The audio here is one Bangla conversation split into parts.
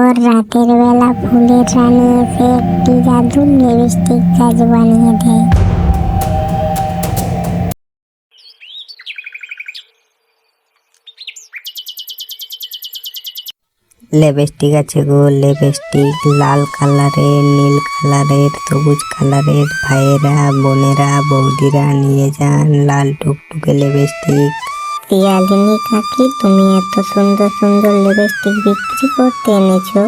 তারপর রাতের বেলা ফুলের রানী এসে একটি জাদুর লিপস্টিক গাছ বানিয়ে দেয়। লিপস্টিক আছে গো, লিপস্টিক লাল কালারের, নীল কালারের, সবুজ কালারের। ভাইয়েরা, বোনেরা, বৌদিরা নিয়ে যান লাল টুকটুকে লিপস্টিক। শিয়ালিনী কাকি, তুমি এত সুন্দর সুন্দর লিপস্টিক বিক্রি করতে এনেছো?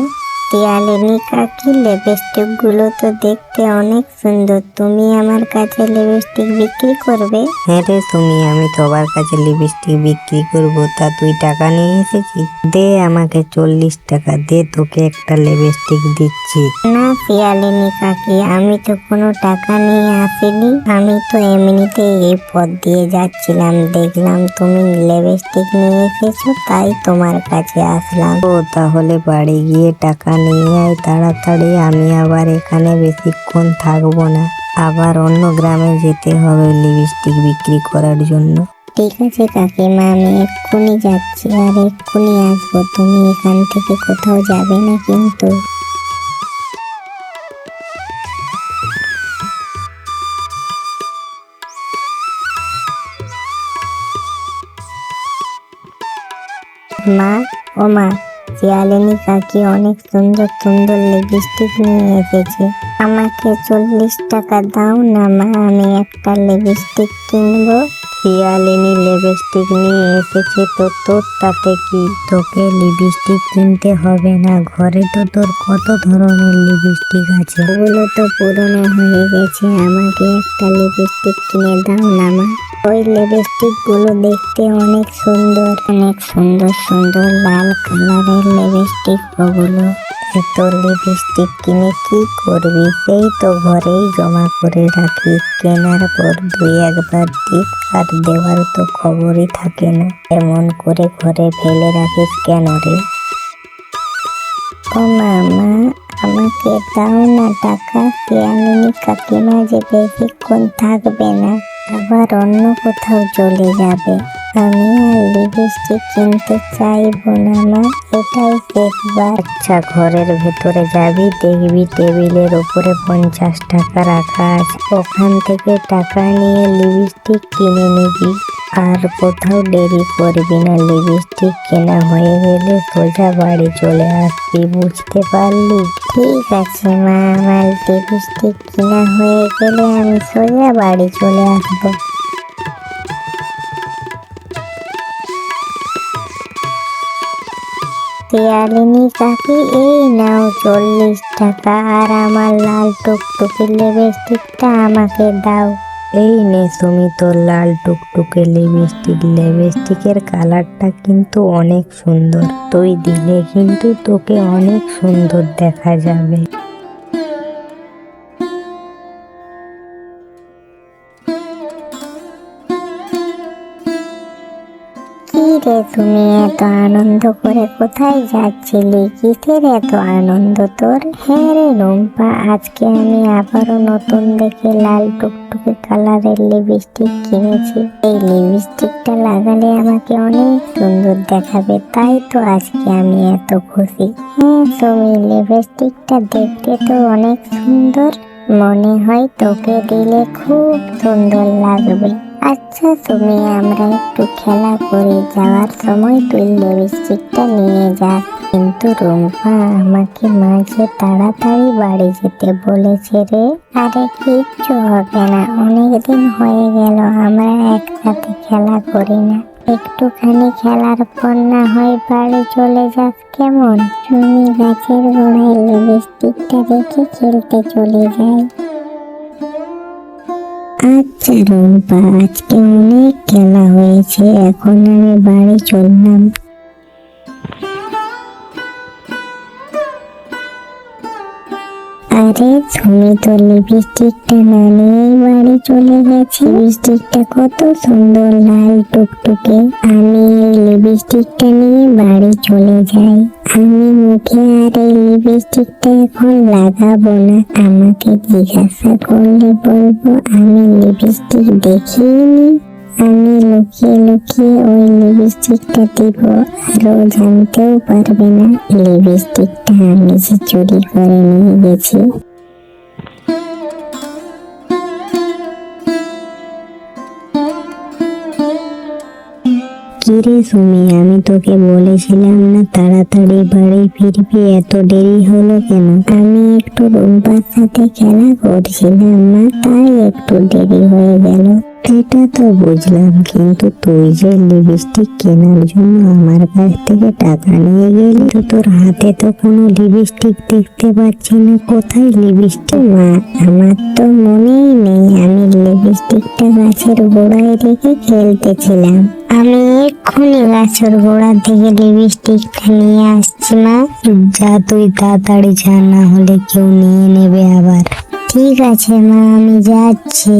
শিয়ালিনী কাকি, লিপস্টিক গুলো তো দেখতে অনেক সুন্দর, তুমি আমার কাছে লিপস্টিক বিক্রি করবে? হ্যাঁ রে তুমি, আমি সবার কাছে লিপস্টিক বিক্রি করব। তা তুই টাকা নিয়ে এসেছিস? দে আমাকে 40 টাকা দে, তোকে একটা লিপস্টিক দিচ্ছি। না শিয়ালিনী কাকি, আমি তো কোনো টাকা নিয়ে আসিনি, আমি তো এমনিতেই এই পথ দিয়ে যাচ্ছিলাম, দেখলাম তুমি লিপস্টিক নিয়ে এসেছো, তাই তোমার কাছে আসলাম। ও তাহলে বাড়ি গিয়ে টাকা নিয়ে আয় তাড়াতাড়ি, আমি আবার এখানে বেশিক্ষণ থাকবো না, আবার অন্য গ্রামে যেতে হবে লিপস্টিক বিক্রি করার জন্য। ঠিক আছে কাকিমা, আমি এক্ষুনি যাচ্ছি আর এক্ষুনি আসবো, তুমি এখান থেকে কোথাও যাবে না কিন্তু। মা, ও মা, শিয়ালিনী কাকি অনেক সুন্দর সুন্দর লিপস্টিক নিয়ে এসেছে, আমাকে 40 টাকা দাও না মা, আমি একটা লিপস্টিক কিনবো। শিয়ালিনী লিপস্টিক নিয়ে এসেছে তো তোর তাতে কি? তোকে লিপস্টিক কিনতে হবে না, ঘরে তো তোর কত ধরনের লিপস্টিক আছে। ওগুলো তো পুরনো হয়ে গেছে, আমাকে একটা লিপস্টিক কিনে দাও না মা। ওই লিপস্টিক গুলো দেখতে অনেক সুন্দর, অনেক সুন্দর সুন্দর লাল কালারের লিপস্টিক ওগুলো। এত লিপস্টিক কিনে কি করবি? সেই তো ঘরেই জমা করে রাখি, কেনার পর 2-1 বার দিই, আর দেওয়ার তো খবরই থাকে না। এমন করে ঘরে ফেলে রাখিস কেন রে? ও মামা, আমাকে দাও না টাকা, শিয়ালিনী কাকিমা যে বেশিক্ষণ থাকবে না, আবার অন্য কোথাও চলে যাবে, আমি আর লিপস্টিক কিনতে চাইবো না মা, এটাই শেষবার। আচ্ছা, ঘরের ভেতরে যাবি, দেখবি টেবিলের উপরে 50 টাকা রাখা আছে, ওখান থেকে টাকা নিয়ে লিপস্টিক কিনে নিবি, আর কোথাও দেরি করবি না। লিপস্টিক কেনা হয়ে গেলে সোজা বাড়ি চলে আসবি, বুঝতে পারলি? ঠিক আছে মা, আমার লিপস্টিক কেনা হয়ে গেলে আমি সোজা বাড়ি চলে আসবো। শিয়ালিনী কাকি, এই নাও 40 টাকা, আর আমার লাল টুকটুকে লিপস্টিকটা আমাকে দাও। এই নে সুমি, তোর লাল টুকটুকে লিপস্টিক। লিপস্টিকের কালারটা কিন্তু অনেক সুন্দর, তুই দিলে কিন্তু তোকে অনেক সুন্দর দেখা যাবে। কি রে তুমি এত আনন্দ করে কোথায় যাচ্ছিলি? কিসের এত আনন্দ তোর? হ্যাঁ রে রুম্পা, আজকে আমি আবারও নতুন দেখে লাল টুকটুকে কালারের লিপস্টিক কিনেছি, এই লিপস্টিকটা লাগালে আমাকে অনেক সুন্দর দেখাবে, তাই তো আজকে আমি এত খুশি। হ্যাঁ তুমি, লিপস্টিকটা দেখতে তো অনেক সুন্দর, মনে হয় তোকে দিলে খুব সুন্দর লাগবে। আচ্ছা তুমি, আমরা একটু খেলা করে যাওয়ার সময় তুই লিপস্টিকটা নিয়ে যাস, কিন্তু রুম্পা আমাকে মাঝে তাড়াতাড়ি বাড়ি যেতে বলেছে রে। আরে কিচ্ছু হবে না, অনেকদিন হয়ে গেল আমরা একসাথে খেলা করি না, একটুখানি খেলার পর না হয় বাড়ি চলে যাস, কেমন? তুমি গাছের গোড়ায় লিপস্টিকটা রেখে খেলতে চলে যাই। আচ্ছা রুম্পা, আজকে অনেক খেলা হয়েছে, এখন আমি বাড়ি চললাম। আরে তুমি তো লিপস্টিকটা না নিয়েই বাড়ি চলে গেছে, লিপস্টিকটা কত সুন্দর লাল টুকটুকে, আমি এই লিপস্টিকটা নিয়ে বাড়ি চলে যাই। আমি মুখে আর এই লিপস্টিকটা এখন লাগাবো না, আমাকে জিজ্ঞাসা করলে বলবো আমি লিপস্টিক দেখিনি। আমি লুকিয়ে লুকিয়ে ওই লিপস্টিকটা দিব, আর ও জানতেও পারবে না লিপস্টিকটা আমি যে চুরি করে নিয়ে গেছি। কিরে সুমি, আমি তোকে বলেছিলাম না তাড়াতাড়ি বাড়ি ফিরবি, এত দেরি হলো কেন? আমি একটু রুম্পার সাথে খেলা করছিলাম মা, তাই একটু দেরি হয়ে গেল। এটা তো বুঝলাম, কিন্তু তুই যে লিপস্টিক কেনার জন্য আমার কাছ থেকে টাকা নিয়ে গেলি, তো তোর হাতে তো কোনো লিপস্টিক দেখতে পাচ্ছি না, কোথায় লিপস্টিক? মা, আমার তো মনেই নেই, আমি লিপস্টিকটা গাছের গোড়ায় রেখে খেলতেছিলাম। আমি এক্ষুনি গাছের গোড়া থেকে লিপস্টিকটা নিয়ে আসছি মা। যা, তুই তাড়াতাড়ি যা, না হলে কেউ নিয়ে নেবে আবার। ঠিক আছে মা, আমি যাচ্ছি।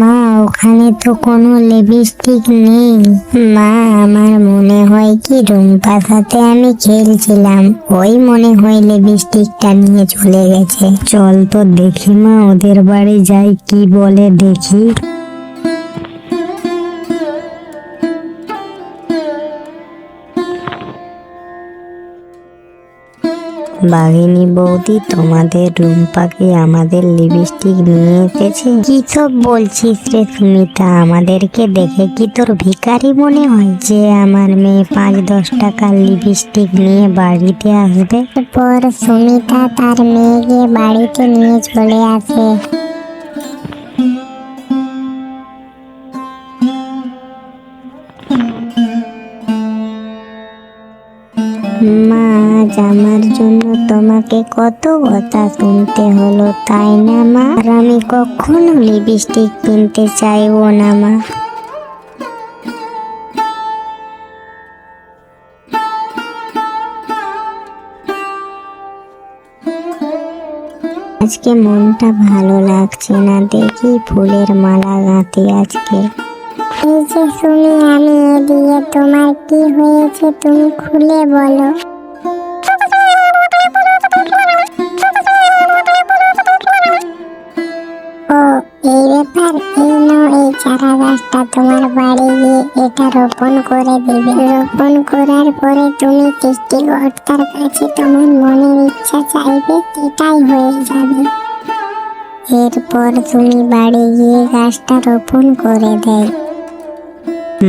মা, ওখানে তো কোনো লিপস্টিক নেই। মা, আমার মনে হয় কি রুম্পার সাথে আমি খেলছিলাম, ওই মনে হয় লিপস্টিকটা নিয়ে চলে গেছে। চল তো দেখি মা, ওদের বাড়ি যাই, কি বলে দেখি। বাঘিনী বৌদি, তোমাদের রুম্পাকে আমাদের লিপস্টিক নিয়ে এসেছে? কি সব বলছিস রে সুমিতা? আমাদেরকে দেখে কি তোর ভিখারি মনে হয় যে আমার মেয়ে 5-10 টাকার লিপস্টিক নিয়ে বাড়িতে আসবে? এরপর সুমিতা তার মেয়েকে বাড়িতে নিয়ে চলে আসে। মা, আজ আমার জন্য তোমাকে কত কথা শুনতে হলো, তাই না মা? আর আমি কখনো লিপস্টিক কিনতে চাইবো না মা। আজকে মনটা ভালো লাগছে না, দেখি ফুলের মালা গাঁথি আজকে। এই যে সুমি, আমি এদিকে, তোমার কি হয়েছে তুমি খুলে বলো। ও, এই ব্যাপার, এই নাও এই চারা গাছটা, তোমার বাড়ি গিয়ে এটা রোপণ করে দিবে। রোপণ করার পরে তুমি সৃষ্টিকর্তার কাছে তোমার মনের ইচ্ছা চাইবে, এটাই হয়ে যাবে। এরপর তুমি বাড়ি গিয়ে গাছটা রোপণ করে দেয়।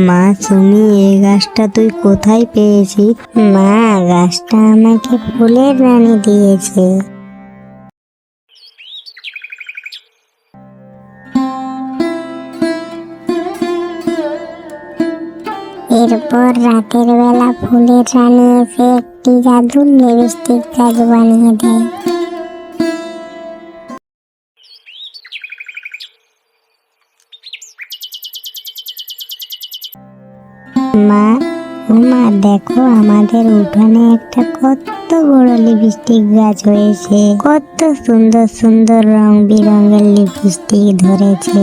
মা সুমি, এই গাছটা তুই কোথায় পেয়েছিস? মা, গাছটা আমাকে ফুলের রানী দিয়েছে। এরপর রাতের বেলা ফুলের রানী এসে একটি জাদুর লিপস্টিক গাছ বানিয়ে দেয়। মা, ও মা, দেখো আমাদের উঠানে একটা কত বড় লিপস্টিক গাছ হয়েছে, কত সুন্দর সুন্দর রং বেরঙের লিপস্টিক ধরেছে।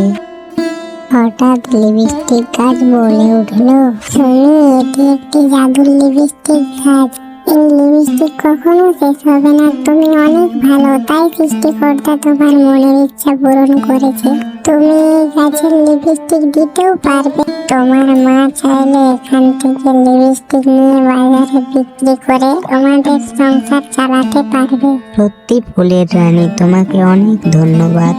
হঠাৎ লিপস্টিক গাছ বলে উঠলো, শুনি এটি একটি জাদুর লিপস্টিক গাছ, এই লিপস্টিক কখনো শেষ হবে না, তুমি অনেক ভালো, তাই সৃষ্টিকর্তা তোমার মনের ইচ্ছা পূরণ করেছে। তুমি এই গাছের লিপস্টিক দিতেও পারবে। তোমার মা চাইলে এখান থেকে লিপস্টিক নিয়ে বাজারে বিক্রি করে তোমাদের সংসার চালাতে পারবে। সত্যি ফুলের রানী, তোমাকে অনেক ধন্যবাদ।